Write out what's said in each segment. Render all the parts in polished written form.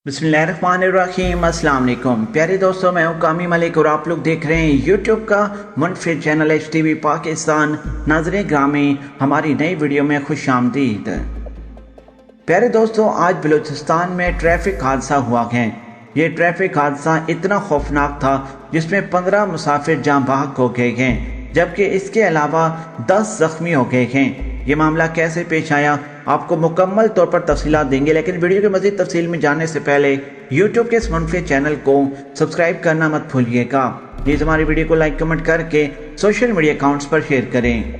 बिस्मिल्लाहिर्रहमानिर्रहीम। अस्सलाम वालेकुम प्यारे दोस्तों, मैं हूं कामी मलिक और आप लोग देख रहे हैं यूट्यूब का मुनफरिद चैनल HTV पाकिस्तान। नाज़रीन ग्रामी, हमारी नई वीडियो में खुश आमदीद। प्यारे दोस्तों, आज बलूचिस्तान में ट्रैफिक हादसा हुआ है। ये ट्रैफिक हादसा इतना खौफनाक था जिसमें 15 मुसाफिर जाँ बहक हो गए हैं, जबकि इसके अलावा 10 जख्मी हो गए हैं। ये मामला कैसे पेश आया आपको मुकम्मल तौर पर तफसीलात देंगे, लेकिन वीडियो के मज़ीद तफसील में जाने से पहले यूट्यूब के इस मुनफरिद चैनल को सब्सक्राइब करना मत भूलिएगा। प्लीज़ हमारी वीडियो को लाइक कमेंट करके सोशल मीडिया अकाउंट्स पर शेयर करें।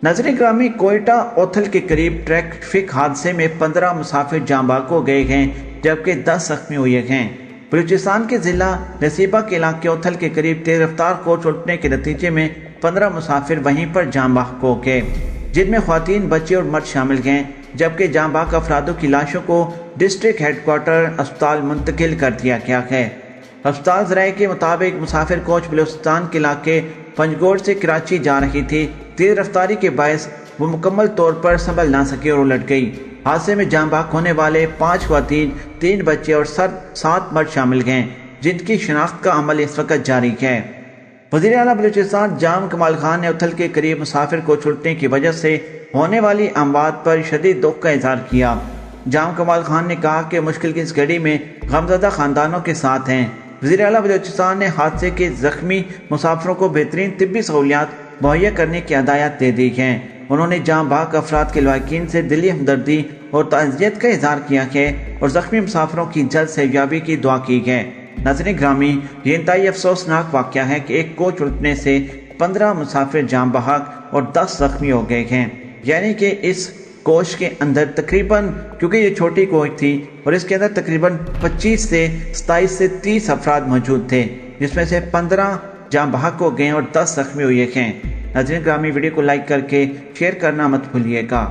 नाज़रीन ग्रामी, कोयटा ओथल के करीब ट्रैफिक हादसे में 15 मुसाफिर जाँ बहक हो गए हैं, जबकि 10 जख्मी हुए हैं। बलूचिस्तान के ज़िला नसीबा के इलाके ओथल के करीब तेज रफ्तार कोच उल्टने के नतीजे में 15 मुसाफिर वहीं पर जाँ बहक हो गए, जिनमें ख्वातीन, बच्चे और मर्द शामिल हैं, जबकि जाँ बहक अफरादों की लाशों को डिस्ट्रिक्ट हेडक्वार्टर अस्पताल मुंतकिल कर दिया गया है। अस्पताल ज़राए के मुताबिक मुसाफिर कोच बलूचिस्तान के इलाके पंजगोड़ से कराची जा रही थी। तेज रफ्तारी के बायस वो मुकम्मल तौर पर संभल ना सकी और उलट गई। हादसे में जाँ बहक होने वाले 5 ख्वातीन, 3 बच्चे और 7 मर्द शामिल हैं, जिनकी शनाख्त का अमल इस वक्त जारी है। वज़ीर आला बलूचिस्तान जाम कमाल खान ने उथल के करीब मुसाफिर को छुटने की वजह से होने वाली अमवात पर शदीद दुख का इजहार किया। जाम कमाल खान ने कहा कि मुश्किल की इस घड़ी में गमज़दा खानदानों के साथ हैं। वज़ीर आला बलूचिस्तान ने हादसे के जख्मी मुसाफिरों को बेहतरीन तिब्बी सहूलियात मुहैया करने की हिदायत दे दी हैं। उन्होंने जाँ बहक अफराद के लवाकिन से दिली हमदर्दी और ताज़ियत का इजहार किया है और जख्मी मुसाफिरों की जल्द सेहतयाबी की दुआ की है। नाज़रीन ग्रामी, ये इंतहाई अफसोसनाक वाक़या है कि एक कोच उल्टने से 15 मुसाफिर जाँ बहक और 10 जख्मी हो गए हैं। यानी कि इस कोच के अंदर तकरीबन, क्योंकि ये छोटी कोच थी और इसके अंदर तकरीबन 25 से 27 से 30 अफराद मौजूद थे, जिसमें से 15 जाँ बहक हो गए और 10 जख्मी हुए हैं। नाज़रीन ग्रामी, वीडियो को लाइक करके शेयर करना मत भूलिएगा।